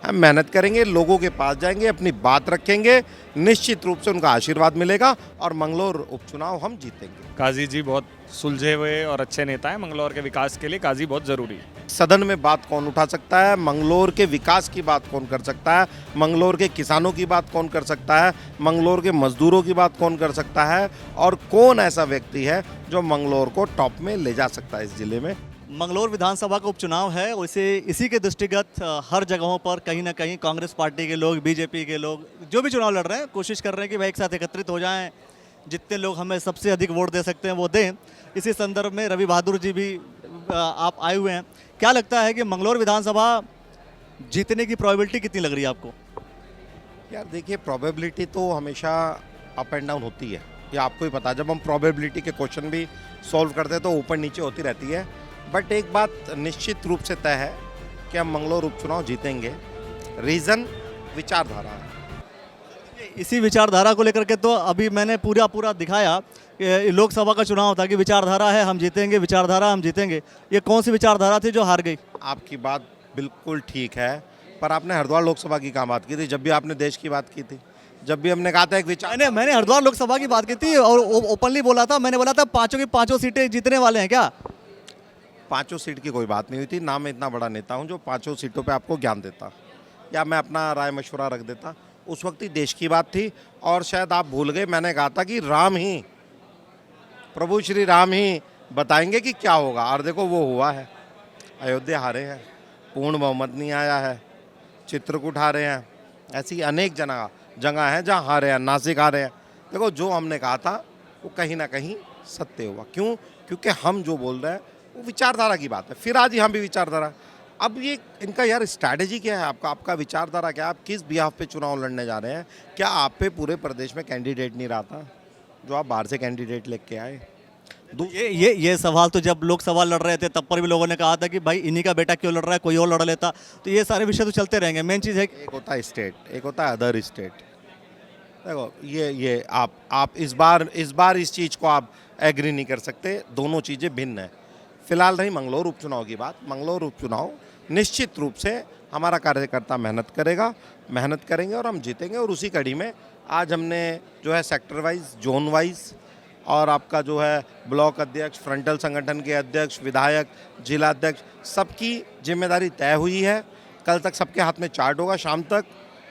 हम मेहनत करेंगे, लोगों के पास जाएंगे, अपनी बात रखेंगे, निश्चित रूप से उनका आशीर्वाद मिलेगा और मंगलौर उपचुनाव हम जीतेंगे। काजी जी बहुत सुलझे हुए और अच्छे नेता हैं। मंगलौर के विकास के लिए काजी बहुत ज़रूरी है। सदन में बात कौन उठा सकता है, मंगलौर के विकास की बात कौन कर सकता है, मंगलौर के किसानों की बात कौन कर सकता है, मंगलौर के मजदूरों की बात कौन कर सकता है, और कौन ऐसा व्यक्ति है जो मंगलौर को टॉप में ले जा सकता है इस जिले में। मंगलौर विधानसभा का उपचुनाव है, उसे इसी के दृष्टिगत हर जगहों पर कहीं ना कहीं कांग्रेस पार्टी के लोग, बीजेपी के लोग जो भी चुनाव लड़ रहे हैं कोशिश कर रहे हैं कि भाई एक साथ एकत्रित हो जाएं, जितने लोग हमें सबसे अधिक वोट दे सकते हैं वो दें। इसी संदर्भ में रवि बहादुर जी भी आप आए हुए हैं। क्या लगता है कि मंगलौर विधानसभा जीतने की प्रोबेबिलिटी कितनी लग रही है आपको? यार देखिए, प्रोबेबिलिटी तो हमेशा अप एंड डाउन होती है, ये आपको ही पता है। जब हम प्रोबेबिलिटी के क्वेश्चन भी सॉल्व करते हैं तो ऊपर नीचे होती रहती है, बट एक बात निश्चित रूप से तय है कि हम मंगलौर उपचुनाव जीतेंगे। रीज़न विचारधारा है। इसी विचारधारा को लेकर के तो अभी मैंने पूरा दिखाया कि लोकसभा का चुनाव था कि विचारधारा है हम जीतेंगे, विचारधारा हम जीतेंगे। ये कौन सी विचारधारा थी जो हार गई? आपकी बात बिल्कुल ठीक है, पर आपने हरिद्वार लोकसभा की कहाँ बात की थी? जब भी आपने देश की बात की थी, जब भी हमने कहा था एक विचार। मैंने हरिद्वार लोकसभा की बात की थी और ओपनली बोला था, मैंने बोला था पांचों की पांचों सीटें जीतने वाले हैं क्या? पांचों सीट की कोई बात नहीं हुई थी ना। मैं इतना बड़ा नेता हूं जो पांचों सीटों पे आपको ज्ञान देता, या मैं अपना राय मशवरा रख देता। उस वक्त ही देश की बात थी, और शायद आप भूल गए, मैंने कहा था कि राम ही, प्रभु श्री राम ही बताएंगे कि क्या होगा, और देखो वो हुआ है। अयोध्या हारे हैं, पूर्ण बहुमत नहीं आया है, चित्रकूट हारे हैं, ऐसी अनेक जगह हैं जहाँ हारे हैं, नासिक हारे हैं। देखो, जो हमने कहा था वो कहीं ना कहीं सत्य हुआ। क्यों? क्योंकि हम जो बोल रहे हैं वो विचारधारा की बात है। फिर आज यहाँ भी विचारधारा। अब ये इनका यार स्ट्रैटेजी क्या है आपका विचारधारा क्या है? आप किस बिहाफ पे चुनाव लड़ने जा रहे हैं? क्या आप पे पूरे प्रदेश में कैंडिडेट नहीं रहा था जो आप बाहर से कैंडिडेट लेके आए? ये सवाल तो जब लोग सवाल लड़ रहे थे तब पर भी लोगों ने कहा था कि भाई इन्हीं का बेटा क्यों लड़ रहा है, कोई और लड़ लेता। तो ये सारे विषय तो चलते रहेंगे। मेन चीज़ है एक होता है स्टेट, एक होता है अदर स्टेट। देखो, ये आप इस बार इस चीज़ को आप एग्री नहीं कर सकते। दोनों चीज़ें भिन्न हैं। फिलहाल रही मंगलौर उपचुनाव की बात, मंगलौर उपचुनाव निश्चित रूप से हमारा कार्यकर्ता मेहनत करेंगे और हम जीतेंगे। और उसी कड़ी में आज हमने जो है सेक्टर वाइज, जोन वाइज, और आपका जो है ब्लॉक अध्यक्ष, फ्रंटल संगठन के अध्यक्ष, विधायक, जिला अध्यक्ष, सबकी जिम्मेदारी तय हुई है। कल तक सबके हाथ में चार्ट होगा, शाम तक,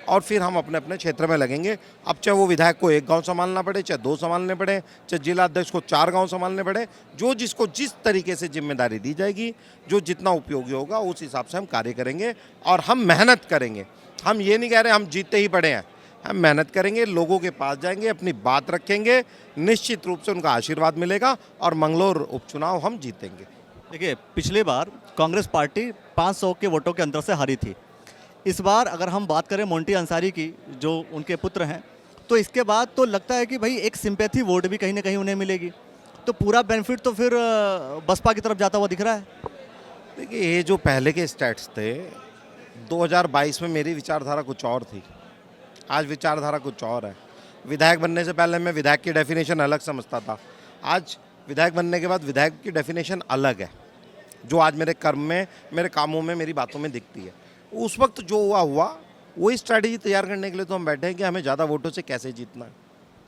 और फिर हम अपने अपने क्षेत्र में लगेंगे। अब चाहे वो विधायक को 1 गांव संभालना पड़े, चाहे 2 संभालने पड़े, चाहे जिला अध्यक्ष को 4 गांव संभालने पड़े, जो जिसको जिस तरीके से जिम्मेदारी दी जाएगी, जो जितना उपयोगी होगा उस हिसाब से हम कार्य करेंगे और हम मेहनत करेंगे। हम ये नहीं कह रहे हम जीतते ही पड़े हैं, हम मेहनत करेंगे, लोगों के पास जाएंगे, अपनी बात रखेंगे, निश्चित रूप से उनका आशीर्वाद मिलेगा और मंगलौर उपचुनाव हम जीतेंगे। देखिए, पिछले बार कांग्रेस पार्टी 500 के वोटों के अंतर से हारी थी। इस बार अगर हम बात करें मोंटी अंसारी की, जो उनके पुत्र हैं, तो इसके बाद तो लगता है कि भाई एक सिंपैथी वोट भी कहीं ना कहीं उन्हें मिलेगी। तो पूरा बेनिफिट तो फिर बसपा की तरफ जाता हुआ दिख रहा है। देखिए, ये जो पहले के स्टैट्स थे, 2022 में मेरी विचारधारा कुछ और थी, आज विचारधारा कुछ और है। विधायक बनने से पहले मैं विधायक की डेफिनेशन अलग समझता था, आज विधायक बनने के बाद विधायक की डेफिनेशन अलग है, जो आज मेरे कर्म में, मेरे कामों में, मेरी बातों में दिखती है। उस वक्त जो हुआ वही स्ट्रैटेजी तैयार करने के लिए तो हम बैठे हैं कि हमें ज़्यादा वोटों से कैसे जीतना है।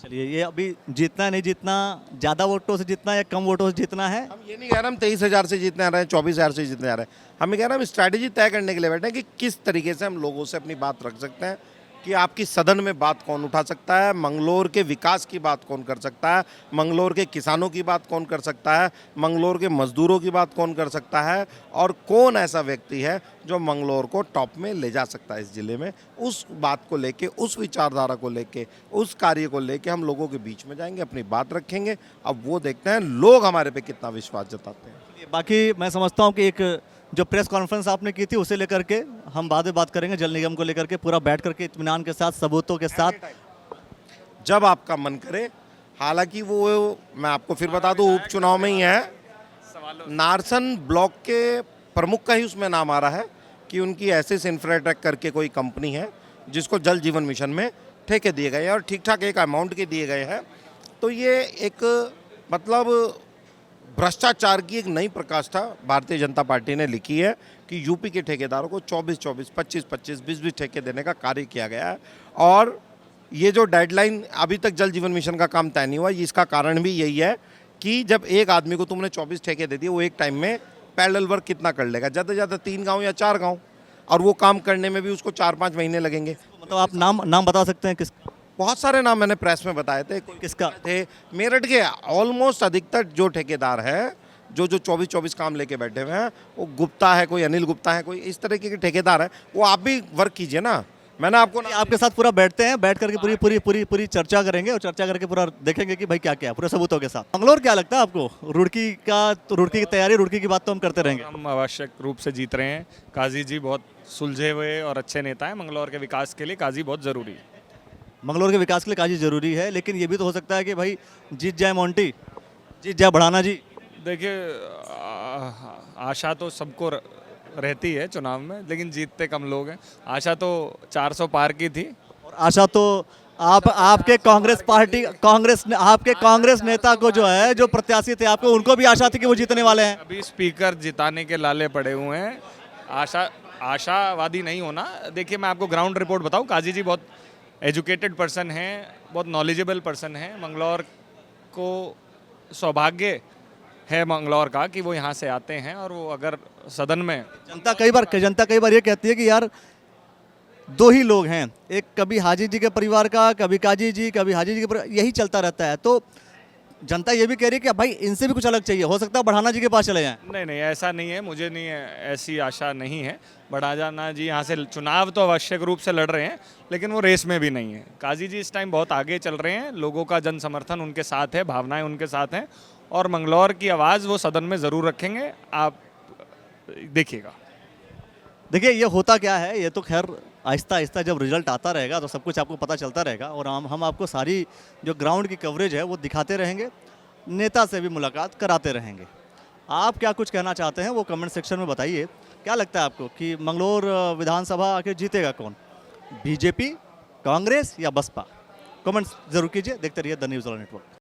चलिए, ये अभी जीतना नहीं जीतना, ज़्यादा वोटों से जीतना या कम वोटों से जीतना है? हम ये नहीं कह रहे हम 23,000 से जीतने आ रहे हैं, 24,000 से जीतने आ रहे हैं। हम ये कह रहे हैं हम स्ट्रैटेजी तय करने के लिए बैठे हैं कि किस तरीके से हम लोगों से अपनी बात रख सकते हैं, कि आपकी सदन में बात कौन उठा सकता है, मंगलौर के विकास की बात कौन कर सकता है, मंगलौर के किसानों की बात कौन कर सकता है, मंगलौर के मजदूरों की बात कौन कर सकता है, और कौन ऐसा व्यक्ति है जो मंगलौर को टॉप में ले जा सकता है इस ज़िले में। उस बात को लेके, उस विचारधारा को लेके, उस कार्य को लेके हम लोगों के बीच में जाएंगे, अपनी बात रखेंगे। अब वो देखते हैं लोग हमारे पे कितना विश्वास जताते हैं। बाकी मैं समझता हूँ कि एक जो प्रेस कॉन्फ्रेंस आपने की थी उसे लेकर के हम बाद में बात करेंगे, जल निगम को लेकर के पूरा बैठ करके इत्मीनान के साथ, सबूतों के साथ, जब आपका मन करे। हालांकि वो मैं आपको फिर बता दूं, उपचुनाव में ही है। नारसन ब्लॉक के प्रमुख का ही उसमें नाम आ रहा है कि उनकी एसएस इंफ्राटेक करके कोई कंपनी है जिसको जल जीवन मिशन में ठेके दिए गए हैं और ठीक ठाक एक अमाउंट के दिए गए हैं। तो ये एक मतलब भ्रष्टाचार की एक नई प्रकाष्ठा भारतीय जनता पार्टी ने लिखी है कि यूपी के ठेकेदारों को 24-24, 25-25, 20-20 ठेके देने का कार्य किया गया है। और ये जो डेडलाइन अभी तक जल जीवन मिशन का काम तय नहीं हुआ, इसका कारण भी यही है कि जब एक आदमी को तुमने 24 ठेके दे दिए, वो एक टाइम में पैरेलल वर्क कितना कर लेगा? ज़्यादा से ज़्यादा 3 गाँव या 4 गाँव, और वो काम करने में भी उसको 4-5 महीने लगेंगे। मतलब आप नाम बता सकते हैं किस बहुत सारे नाम मैंने प्रेस में बताए थे। किसका? थे मेरठ के ऑलमोस्ट अधिकतर जो ठेकेदार हैं, जो 24-24 काम लेके बैठे हुए हैं, वो गुप्ता है, कोई अनिल गुप्ता है, कोई इस तरीके के ठेकेदार हैं। वो आप भी वर्क कीजिए ना, मैंने आपको ना आपके साथ पूरा बैठते हैं, बैठ करके पूरी पूरी पूरी पूरी चर्चा करेंगे और चर्चा करके पूरा देखेंगे कि भाई क्या क्या है, पूरे सबूतों के साथ। मंगलौर क्या लगता है आपको? रुड़की की तैयारी, रुड़की की बात तो हम करते रहेंगे। हम आवश्यक रूप से जीत रहे हैं। काजी जी बहुत सुलझे हुए और अच्छे नेता हैं। मंगलौर के विकास के लिए काजी बहुत ज़रूरी है। मंगलौर के विकास के लिए काजी जरूरी है, लेकिन ये भी तो हो सकता है कि भाई जीत जाए मोंटी, जीत जाए बढ़ाना जी। देखिए, आशा तो सबको रहती है चुनाव में, लेकिन जीतते कम लोग हैं। आशा तो 400 पार की थी। और आशा तो आपके कांग्रेस नेता को जो है, जो प्रत्याशी थे आपको, उनको भी आशा थी कि वो जीतने वाले हैं। अभी स्पीकर जिताने के लाले पड़े हुए हैं। आशावादी नहीं होना। देखिए, मैं आपको ग्राउंड रिपोर्ट बताऊं, काजी जी बहुत एजुकेटेड पर्सन हैं, बहुत नॉलेजेबल पर्सन हैं। मंगलौर को सौभाग्य है मंगलौर का कि वो यहाँ से आते हैं, और वो अगर सदन में जनता कई बार ये कहती है कि यार 2 ही लोग हैं, एक कभी हाजी जी के परिवार का, कभी काजी जी, कभी हाजी जी के परिवार, यही चलता रहता है। तो जनता ये भी कह रही है कि भाई इनसे भी कुछ अलग चाहिए, हो सकता है बढ़ाना जी के पास चले जाएं। नहीं, ऐसा नहीं है। मुझे नहीं है, ऐसी आशा नहीं है। बढ़ाना जी यहाँ से चुनाव तो आवश्यक रूप से लड़ रहे हैं, लेकिन वो रेस में भी नहीं है। काजी जी इस टाइम बहुत आगे चल रहे हैं। लोगों का जन समर्थन उनके साथ है, भावनाएं उनके साथ हैं, और मंगलौर की आवाज़ वो सदन में ज़रूर रखेंगे। आप देखिएगा। देखिए, ये होता क्या है, ये तो खैर आहिस्ता आहिस्ता जब रिजल्ट आता रहेगा तो सब कुछ आपको पता चलता रहेगा, और हम आपको सारी जो ग्राउंड की कवरेज है वो दिखाते रहेंगे, नेता से भी मुलाकात कराते रहेंगे। आप क्या कुछ कहना चाहते हैं वो कमेंट सेक्शन में बताइए। क्या लगता है आपको कि मंगलौर विधानसभा आखिर जीतेगा कौन? बीजेपी, कांग्रेस या बसपा? कमेंट्स जरूर कीजिए। देखते रहिए द न्यूज़ वाला नेटवर्क।